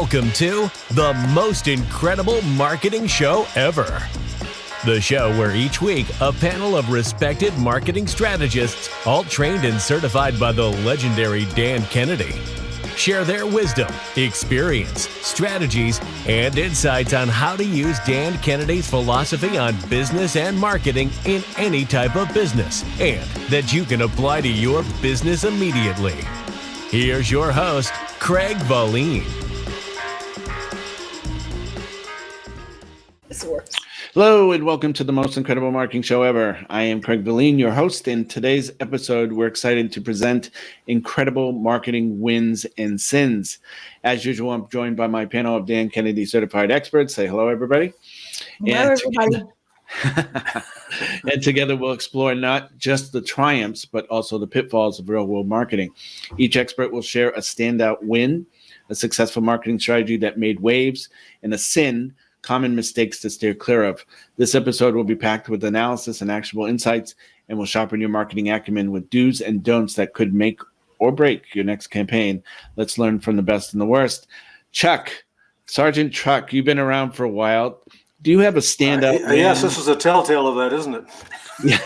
Welcome to the most incredible marketing show ever. The show where each week a panel of respected marketing strategists, all trained and certified by the legendary Dan Kennedy, share their wisdom, experience, strategies, and insights on how to use Dan Kennedy's philosophy on business and marketing in any type of business, and that you can apply to your business immediately. Here's your host, Craig Valine. Hello and welcome to the most incredible marketing show ever. I am Craig Valine, your host. In today's episode, we're excited to present incredible marketing wins and sins. As usual, I'm joined by my panel of Dan Kennedy certified experts. Say hello, everybody. Hello, everybody. And together we'll explore not just the triumphs, but also the pitfalls of real-world marketing. Each expert will share a standout win, a successful marketing strategy that made waves, and a sin, common mistakes to steer clear of. This episode will be packed with analysis and actionable insights, and will sharpen your marketing acumen with do's and don'ts that could make or break your next campaign. Let's learn from the best and the worst. Chuck, Sergeant Chuck, you've been around for a while. Do you have a standout win? Yes, this is a telltale of that, isn't it? Yeah.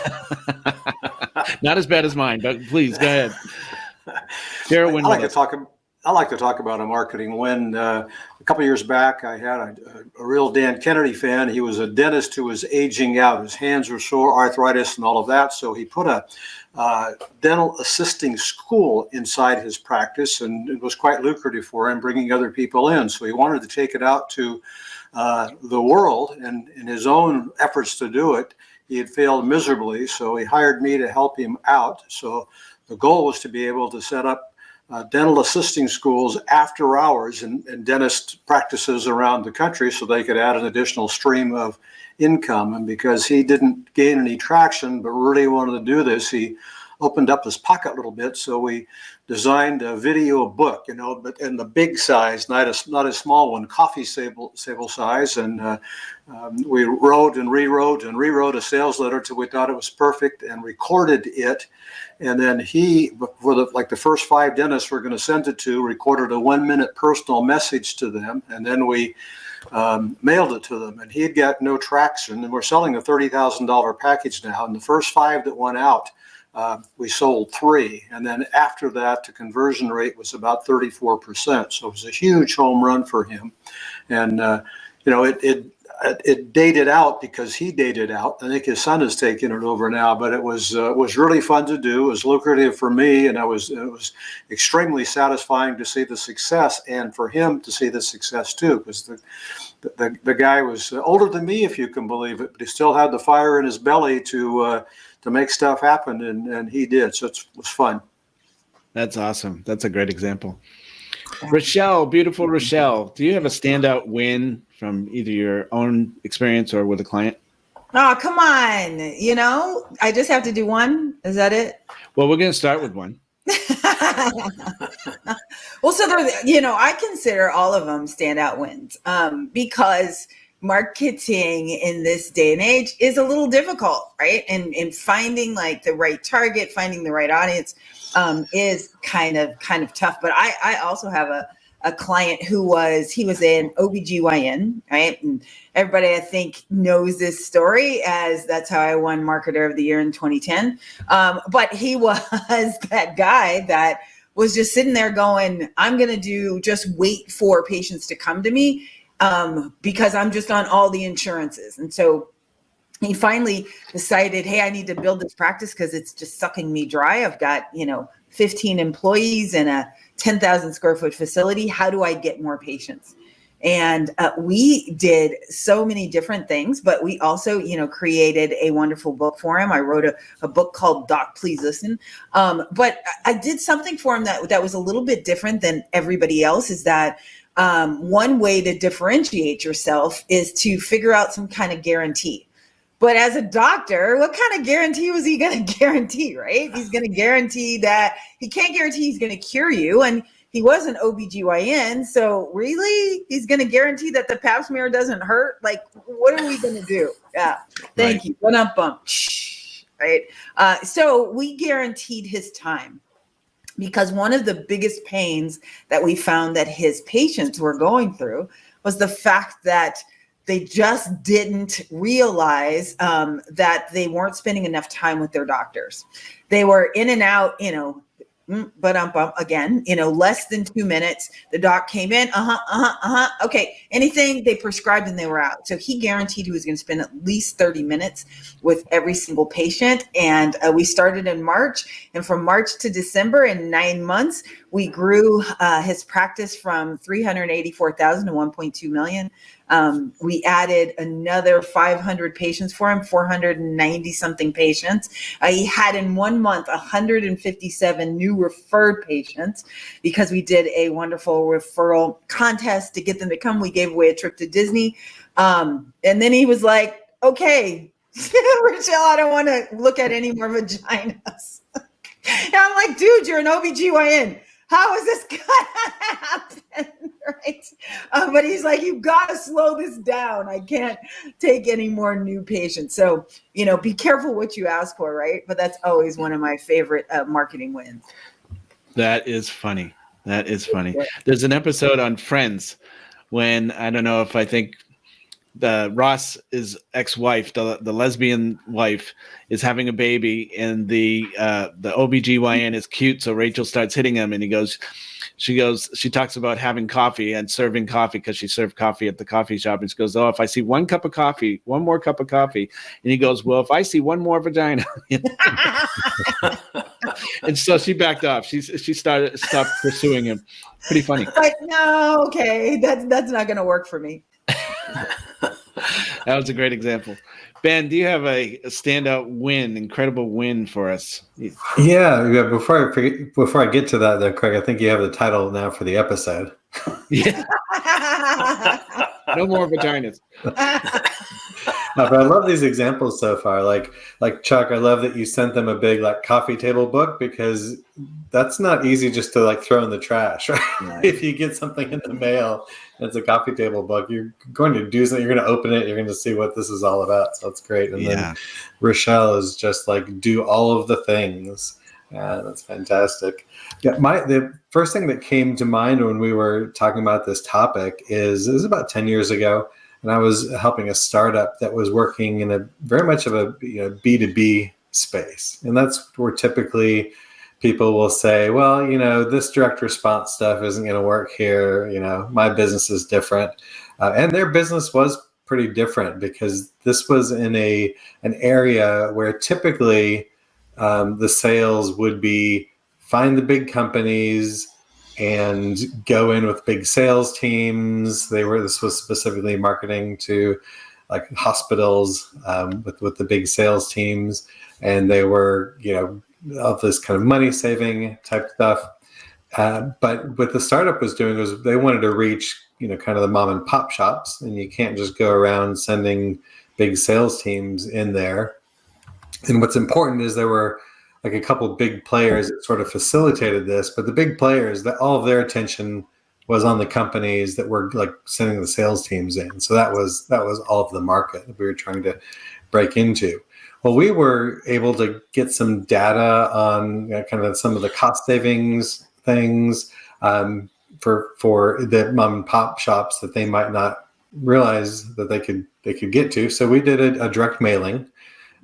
Not as bad as mine, but please go ahead. Share a win. I like to talk about a marketing win. A couple of years back, I had a real Dan Kennedy fan. He was a dentist who was aging out. His hands were sore, arthritis, and all of that. So he put a dental assisting school inside his practice, and it was quite lucrative for him, bringing other people in. So he wanted to take it out to the world, and in his own efforts to do it, he had failed miserably. So he hired me to help him out. So the goal was to be able to set up dental assisting schools after hours in dentist practices around the country so they could add an additional stream of income. And because he didn't gain any traction, but really wanted to do this, he opened up his pocket a little bit. So we designed a video book, but in the big size, not a small one, coffee table size. And we wrote and rewrote a sales letter till we thought it was perfect and recorded it. And then he, for the first 5 dentists we're going to send it to, recorded a 1-minute personal message to them. And then we mailed it to them, and he had got no traction. And we're selling a $30,000 package now. And the first 5 that went out, we sold 3. And then after that, the conversion rate was about 34%. So it was a huge home run for him. And, it dated out because he dated out. I think his son has taken it over now, but it was really fun to do. It was lucrative for me, and it was extremely satisfying to see the success, and for him to see the success too, because the guy was older than me, if you can believe it, but he still had the fire in his belly to make stuff happen, and he did. So it was fun. That's awesome. That's a great example. Rochelle, beautiful Rochelle, do you have a standout win from either your own experience or with a client? Oh, come on. I just have to do one. Is that it? Well, we're going to start with one. Well, so I consider all of them standout wins because marketing in this day and age is a little difficult, right? And finding the right target, finding the right audience is kind of tough. But I also have a client he was an OBGYN, right? And everybody I think knows this story as that's how I won Marketer of the Year in 2010. But he was that guy that was just sitting there going, I'm going to just wait for patients to come to me because I'm just on all the insurances. And so he finally decided, hey, I need to build this practice because it's just sucking me dry. I've got, 15 employees in a 10,000 square foot facility. How do I get more patients? And we did so many different things, but we also, created a wonderful book for him. I wrote a book called Doc, Please Listen. But I did something for him that was a little bit different than everybody else, is that one way to differentiate yourself is to figure out some kind of guarantee. But as a doctor, what kind of guarantee was he going to guarantee, right? He's going to guarantee that he can't guarantee he's going to cure you. And he was an OBGYN. So really, he's going to guarantee that the pap smear doesn't hurt? Like, what are we going to do? Yeah. Thank you. Bump. Right. So we guaranteed his time. because one of the biggest pains that we found that his patients were going through was the fact that they just didn't realize that they weren't spending enough time with their doctors. They were in and out, again, less than 2 minutes. The doc came in, okay, anything they prescribed and they were out. So he guaranteed he was going to spend at least 30 minutes with every single patient. And we started in March, and from March to December, in 9 months, we grew his practice from 384,000 to 1.2 million. We added another 500 patients for him, 490 something patients. He had in 1 month 157 new referred patients because we did a wonderful referral contest to get them to come. We gave away a trip to Disney. And then he was like, okay, Rochelle, I don't want to look at any more vaginas. And I'm like, dude, you're an OBGYN. How is this gonna happen? Right? But he's like, you've got to slow this down. I can't take any more new patients. So, be careful what you ask for, right? But that's always one of my favorite marketing wins. That is funny. There's an episode on Friends when, I don't know if I think Ross's ex-wife, the lesbian wife, is having a baby, and the OBGYN is cute, so Rachel starts hitting him, and she talks about having coffee and serving coffee because she served coffee at the coffee shop, and she goes, oh, if I see one more cup of coffee, and he goes, well, if I see one more vagina. And so she backed off. She stopped pursuing him. Pretty funny. Like, no, okay, that's not going to work for me. That was a great example. Ben, do you have a standout win, incredible win for us? Yeah. Before I get to that, though, Craig, I think you have the title now for the episode. Yeah. No more vaginas. But I love these examples so far. Like Chuck, I love that you sent them a big coffee table book, because that's not easy just to throw in the trash, right? Right. If you get something in the mail and it's a coffee table book, you're going to do something. You're going to open it. You're going to see what this is all about. So that's great. And then Rochelle is just do all of the things. Yeah, that's fantastic. Yeah, the first thing that came to mind when we were talking about this topic is it was about 10 years ago. And I was helping a startup that was working in a very much of a B2B space. And that's where typically people will say, well, this direct response stuff isn't going to work here. My business is different. And their business was pretty different, because this was in an area where typically the sales would be find the big companies and go in with big sales teams. This was specifically marketing to hospitals with the big sales teams, and they were of this kind of money saving type stuff. But what the startup was doing was they wanted to reach kind of the mom and pop shops, and you can't just go around sending big sales teams in there. And what's important is there were a couple big players that sort of facilitated this, but the big players, that all of their attention was on the companies that were sending the sales teams in. So that was all of the market that we were trying to break into. Well, we were able to get some data on kind of some of the cost savings things for the mom and pop shops that they might not realize that they could get to. So we did a direct mailing,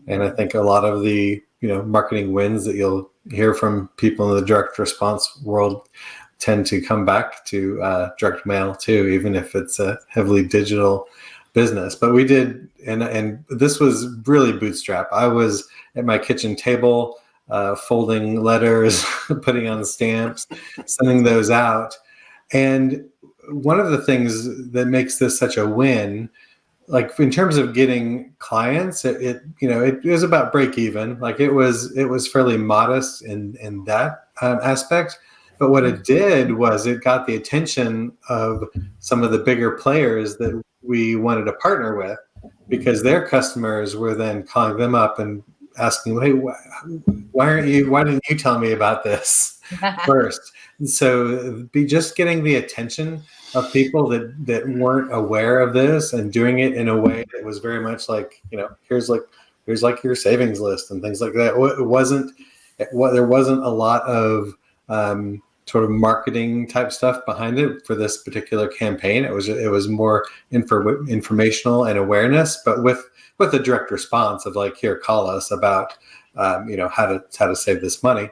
and I think a lot of the marketing wins that you'll hear from people in the direct response world tend to come back to direct mail too, even if it's a heavily digital business. But we did, and this was really bootstrap. I was at my kitchen table, folding letters, putting on stamps, sending those out. And one of the things that makes this such a win, in terms of getting clients, it was about break even. It was fairly modest in that aspect. But what it did was it got the attention of some of the bigger players that we wanted to partner with, because their customers were then calling them up and asking, hey, why didn't you tell me about this first? And so just getting the attention of people that weren't aware of this, and doing it in a way that was very much here's your savings list and things like that. There wasn't a lot of sort of marketing type stuff behind it for this particular campaign. It was more informational and awareness, but with a direct response of like, here, call us about how to save this money.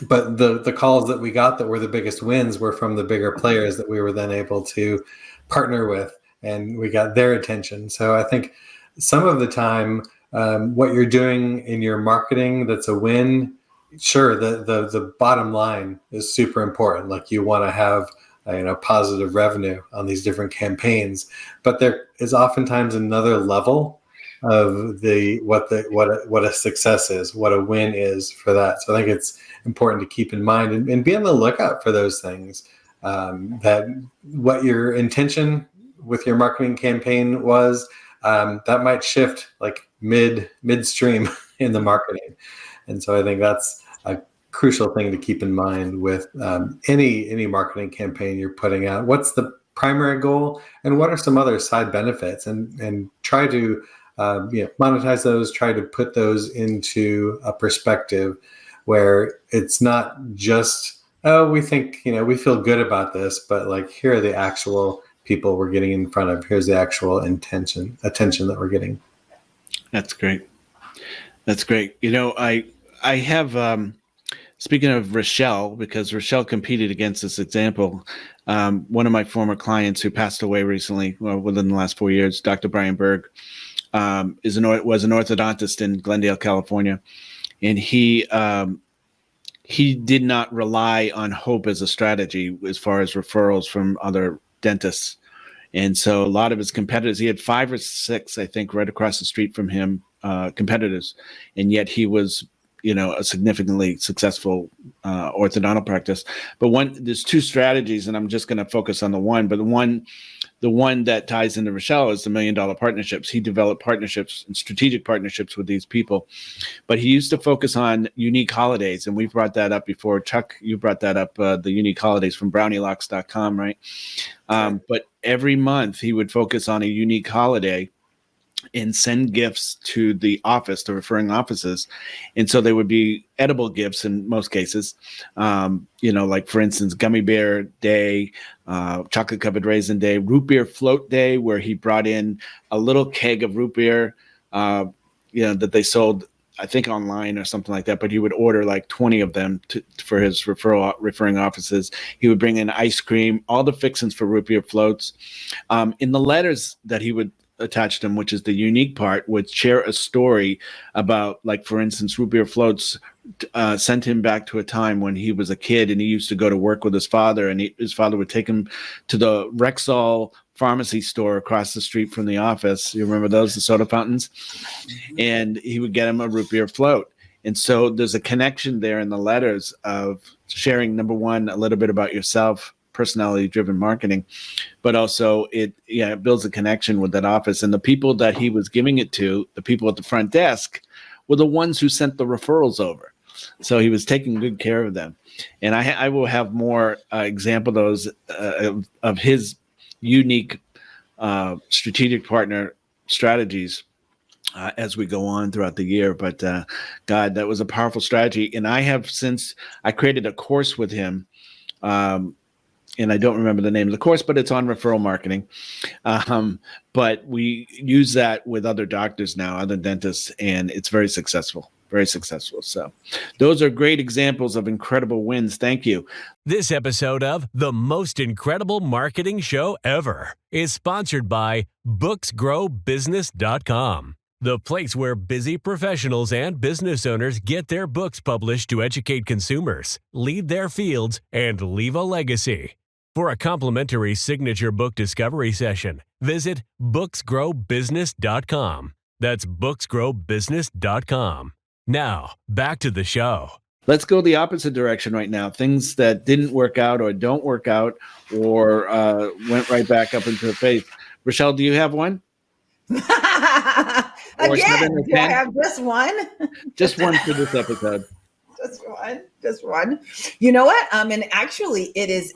But the calls that we got that were the biggest wins were from the bigger players that we were then able to partner with, and we got their attention. So I think some of the time, what you're doing in your marketing that's a win, sure, the bottom line is super important. Like you want to have positive revenue on these different campaigns, but there is oftentimes another level of what a success is, what a win is for that. So I think it's important to keep in mind and be on the lookout for those things, that what your intention with your marketing campaign was, that might shift like midstream in the marketing. And so I think that's a crucial thing to keep in mind with any marketing campaign you're putting out. What's the primary goal, and what are some other side benefits, and try to monetize those, try to put those into a perspective where it's not just, we think, we feel good about this, but like, here are the actual people we're getting in front of. Here's the actual attention that we're getting. That's great. That's great. I have, speaking of Rochelle, because Rochelle competed against this example, one of my former clients who passed away recently, within the last 4 years, Dr. Brian Berg, was an orthodontist in Glendale, California. And he did not rely on hope as a strategy as far as referrals from other dentists. And so a lot of his competitors, he had 5 or 6, I think, right across the street from him, competitors. And yet he was, a significantly successful orthodontal practice. But there's 2 strategies, and I'm just going to focus on the one. But the one that ties into Rochelle is the $1 Million partnerships. He developed partnerships and strategic partnerships with these people. But he used to focus on unique holidays, and we've brought that up before. Chuck, you brought that up, the unique holidays from brownielocks.com, right? But every month he would focus on a unique holiday and send gifts to the office, the referring offices. And so they would be edible gifts in most cases, like, for instance, Gummy Bear Day, Chocolate Covered Raisin Day, Root Beer Float Day, where he brought in a little keg of root beer, that they sold, I think, online or something like that. But he would order like 20 of them for his referring offices. He would bring in ice cream, all the fixings for root beer floats. In the letters that he would attached him, which is the unique part, would share a story about, like, for instance, Root Beer Floats sent him back to a time when he was a kid and he used to go to work with his father, and his father would take him to the Rexall pharmacy store across the street from the office. You remember those, the soda fountains? And he would get him a root beer float. And so there's a connection there in the letters of sharing, number one, a little bit about yourself, personality-driven marketing, but also it builds a connection with that office. And the people that he was giving it to, the people at the front desk, were the ones who sent the referrals over. So he was taking good care of them. And I will have more example of his unique strategic partner strategies as we go on throughout the year. But God, that was a powerful strategy. And I created a course with him, and I don't remember the name of the course, but it's on referral marketing. But we use that with other doctors now, other dentists, and it's very successful, very successful. So those are great examples of incredible wins. Thank you. This episode of The Most Incredible Marketing Show Ever is sponsored by booksgrowbusiness.com, the place where busy professionals and business owners get their books published to educate consumers, lead their fields, and leave a legacy. For a complimentary signature book discovery session, visit booksgrowbusiness.com. That's booksgrowbusiness.com. Now, back to the show. Let's go the opposite direction right now. Things that didn't work out or don't work out or went right back up into the face. Rochelle, do you have one? Again, do I have just one? Just one for this episode. Just one. You know what? And actually it is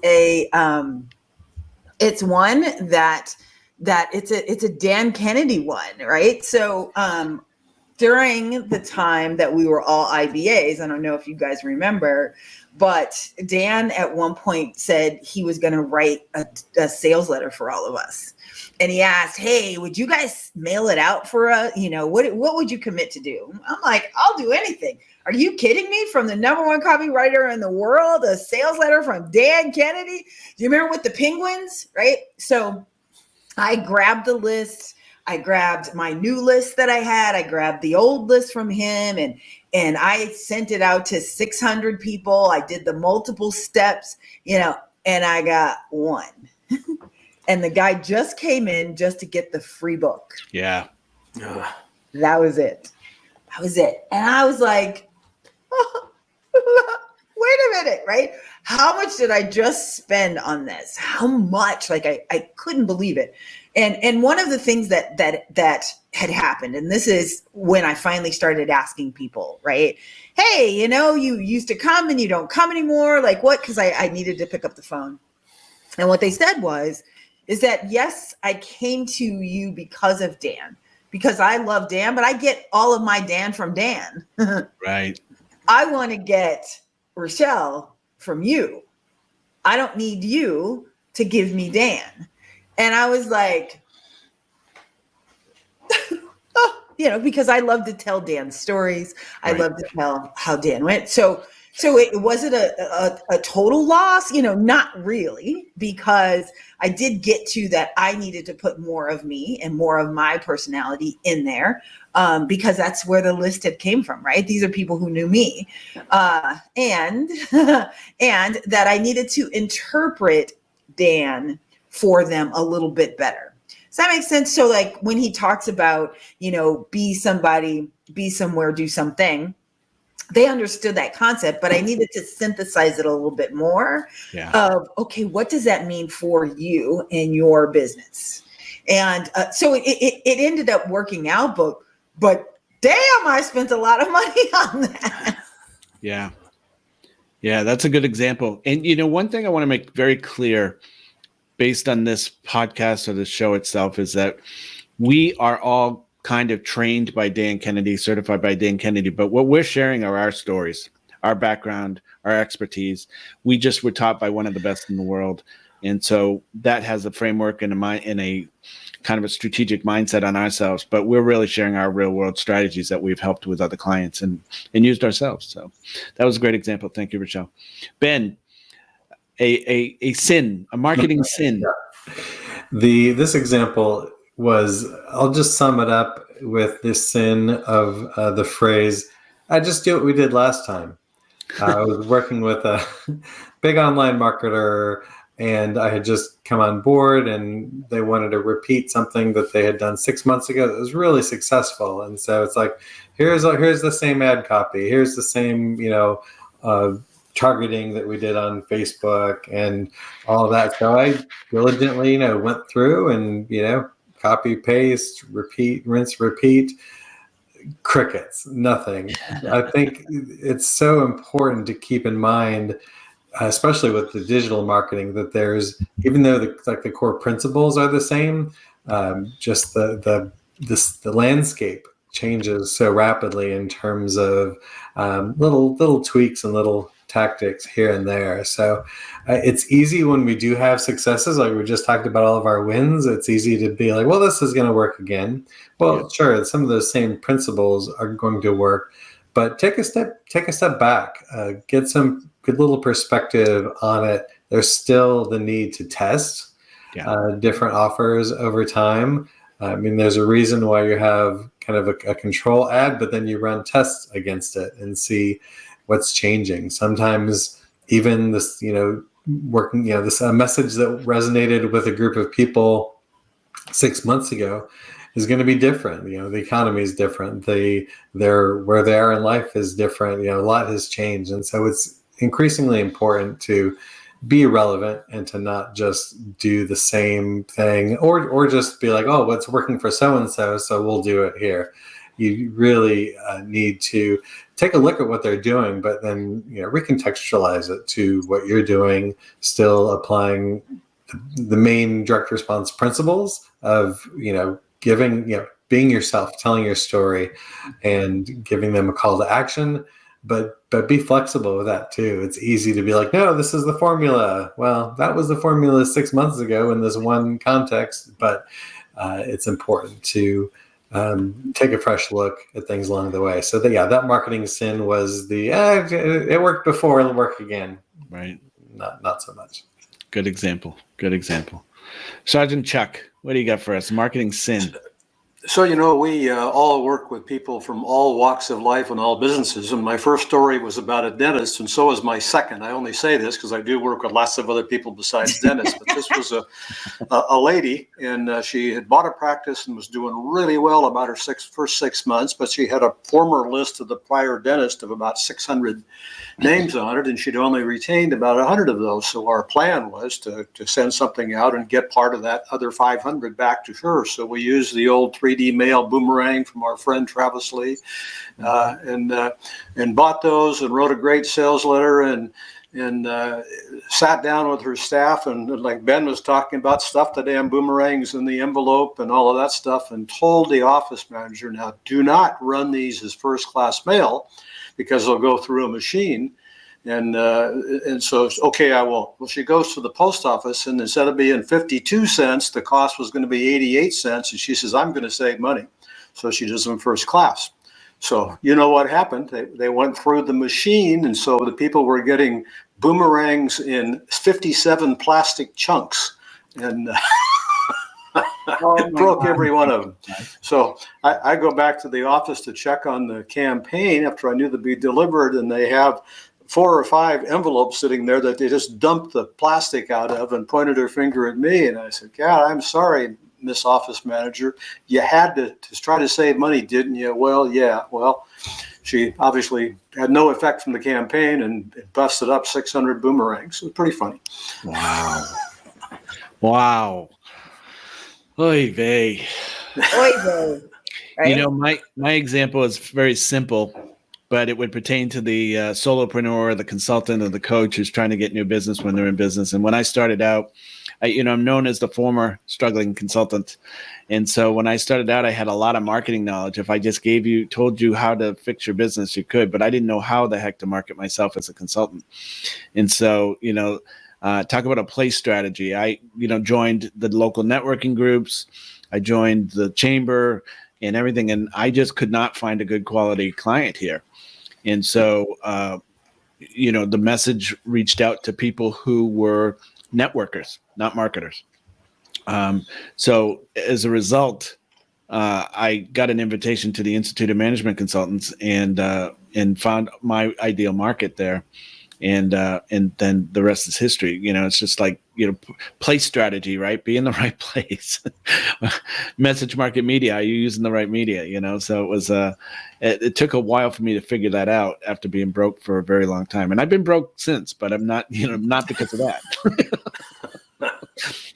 it's one that it's a Dan Kennedy one, right? So during the time that we were all IBAs, I don't know if you guys remember, but Dan at one point said he was going to write a sales letter for all of us. And he asked, hey, would you guys mail it out for us? What would you commit to do? I'm like, I'll do anything. Are you kidding me? From the number one copywriter in the world, a sales letter from Dan Kennedy. Do you remember with the penguins, right? So I grabbed the list. I grabbed my new list that I had. I grabbed the old list from him and I sent it out to 600 people. I did the multiple steps, and I got one. And the guy just came in just to get the free book. Yeah. That was it. And I was like, wait a minute, right? How much did I just spend on this? How much? Like I couldn't believe it. And one of the things that had happened, and this is when I finally started asking people, right? Hey, you used to come and you don't come anymore. Like what? Because I needed to pick up the phone. And what they said is that, yes, I came to you because of Dan, because I love Dan, but I get all of my Dan from Dan. Right. I want to get Rochelle from you. I don't need you to give me Dan. And I was like, because I love to tell Dan's stories. I love to tell how Dan went. So was it a total loss? Not really, because I did get to that. I needed to put more of me and more of my personality in there, because that's where the list had came from, right? These are people who knew me, and and that I needed to interpret Dan for them a little bit better. Does that make sense? So like when he talks about, be somebody, be somewhere, do something, they understood that concept, but I needed to synthesize it a little bit more of, okay, what does that mean for you and your business? And so it ended up working out, but damn, I spent a lot of money on that. Yeah. Yeah, that's a good example. And, one thing I want to make very clear based on this podcast or the show itself is that we are all kind of trained by Dan Kennedy, certified by Dan Kennedy, but what we're sharing are our stories, our background, our expertise. We just were taught by one of the best in the world. And so that has a framework and a kind of a strategic mindset on ourselves, but we're really sharing our real world strategies that we've helped with other clients and used ourselves. So that was a great example. Thank you, Rochelle. Ben, a sin, a marketing sin. This example was, I'll just sum it up with this sin of the phrase, I just do what we did last time. I was working with a big online marketer and I had just come on board and they wanted to repeat something that they had done 6 months ago that was really successful. And so it's like, here's the same ad copy. Here's the same, targeting that we did on Facebook and all of that. So I diligently, went through and, copy, paste, repeat, rinse, repeat. Crickets, nothing. I think it's so important to keep in mind, especially with the digital marketing, that there's, even though the core principles are the same, just the landscape changes so rapidly in terms of little tweaks and little tactics here and there. So it's easy when we do have successes, like we just talked about all of our wins. It's easy to be like, well, this is going to work again. Well, sure, some of those same principles are going to work, but take a step back, get some good little perspective on it. There's still the need to test different offers over time. I mean, there's a reason why you have kind of a control ad, but then you run tests against it and see what's changing. Sometimes even this, working, this message that resonated with a group of people 6 months ago is going to be different. The economy is different. Where they are in life is different. A lot has changed. And so it's increasingly important to be relevant and to not just do the same thing or just be like, oh, what's working for so-and-so, so we'll do it here. You really need to take a look at what they're doing, but then recontextualize it to what you're doing, still applying the main direct response principles of giving, being yourself, telling your story, and giving them a call to action. But be flexible with that too. It's easy to be like, no, this is the formula. Well, that was the formula 6 months ago in this one context. But it's important to take a fresh look at things along the way. So that marketing sin was it worked before, it'll work again. Right. Not so much. Good example. Sergeant Chuck, what do you got for us? Marketing sin. So, we all work with people from all walks of life and all businesses. And my first story was about a dentist, and so is my second. I only say this because I do work with lots of other people besides dentists. But this was a lady, and she had bought a practice and was doing really well about her first 6 months. But she had a former list of the prior dentist of about 600 names on it, and she'd only retained about 100 of those. So our plan was to send something out and get part of that other 500 back to her. So we used the old 3D mail boomerang from our friend Travis Lee, and bought those and wrote a great sales letter and sat down with her staff, and like Ben was talking about, stuffed the damn boomerangs in the envelope and all of that stuff, and told the office manager, now do not run these as first class mail because they'll go through a machine. And so, okay, I won't. Well, she goes to the post office, and instead of being 52 cents, the cost was going to be 88 cents. And she says, I'm going to save money. So she does them first class. So you know what happened? They went through the machine, and so the people were getting boomerangs in 57 plastic chunks. And it broke every one of them. So I go back to the office to check on the campaign after I knew they'd be delivered, and they have 4 or 5 envelopes sitting there that they just dumped the plastic out of and pointed her finger at me. And I said, God, I'm sorry, Miss Office Manager. You had to try to save money, didn't you? Well, yeah. Well, she obviously had no effect from the campaign, and it busted up 600 boomerangs. It was pretty funny. Wow. Oy vey. Oy vey. Right? My example is very simple, but it would pertain to the solopreneur, the consultant, or the coach who's trying to get new business when they're in business. And when I started out, I'm known as the former struggling consultant. And so when I started out, I had a lot of marketing knowledge. If I just told you how to fix your business, you could, but I didn't know how the heck to market myself as a consultant. And so, talk about a place strategy. I, joined the local networking groups. I joined the chamber and everything. And I just could not find a good quality client here. And so, the message reached out to people who were networkers, not marketers. So as a result, I got an invitation to the Institute of Management Consultants and found my ideal market there. And then the rest is history. It's just like, place strategy, right? Be in the right place. Message market media. Are you using the right media? So it was, it took a while for me to figure that out after being broke for a very long time. And I've been broke since, but I'm not, not because of that.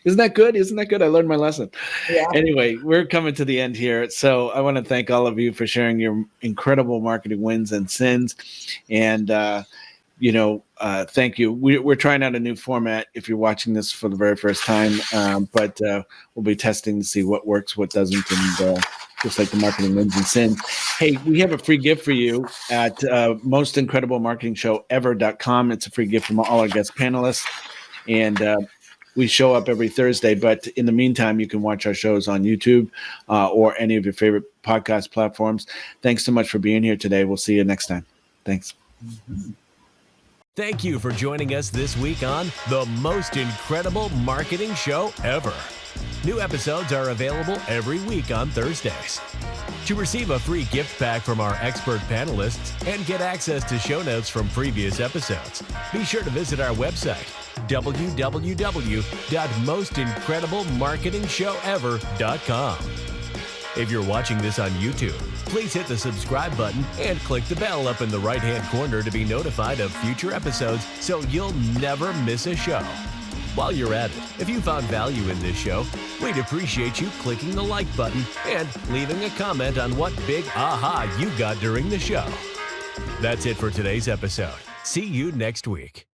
Isn't that good? I learned my lesson. Yeah. Anyway, we're coming to the end here. So I want to thank all of you for sharing your incredible marketing wins and sins. And, thank you. We're trying out a new format if you're watching this for the very first time, but we'll be testing to see what works, what doesn't, and just like the marketing wins and sins. Hey, we have a free gift for you at mostincrediblemarketingshowever.com. It's a free gift from all our guest panelists, and we show up every Thursday, but in the meantime, you can watch our shows on YouTube or any of your favorite podcast platforms. Thanks so much for being here today. We'll see you next time. Thanks. Thank you for joining us this week on The Most Incredible Marketing Show Ever. New episodes are available every week on Thursdays. To receive a free gift pack from our expert panelists and get access to show notes from previous episodes, be sure to visit our website, www.mostincrediblemarketingshowever.com. If you're watching this on YouTube, please hit the subscribe button and click the bell up in the right-hand corner to be notified of future episodes so you'll never miss a show. While you're at it, if you found value in this show, we'd appreciate you clicking the like button and leaving a comment on what big aha you got during the show. That's it for today's episode. See you next week.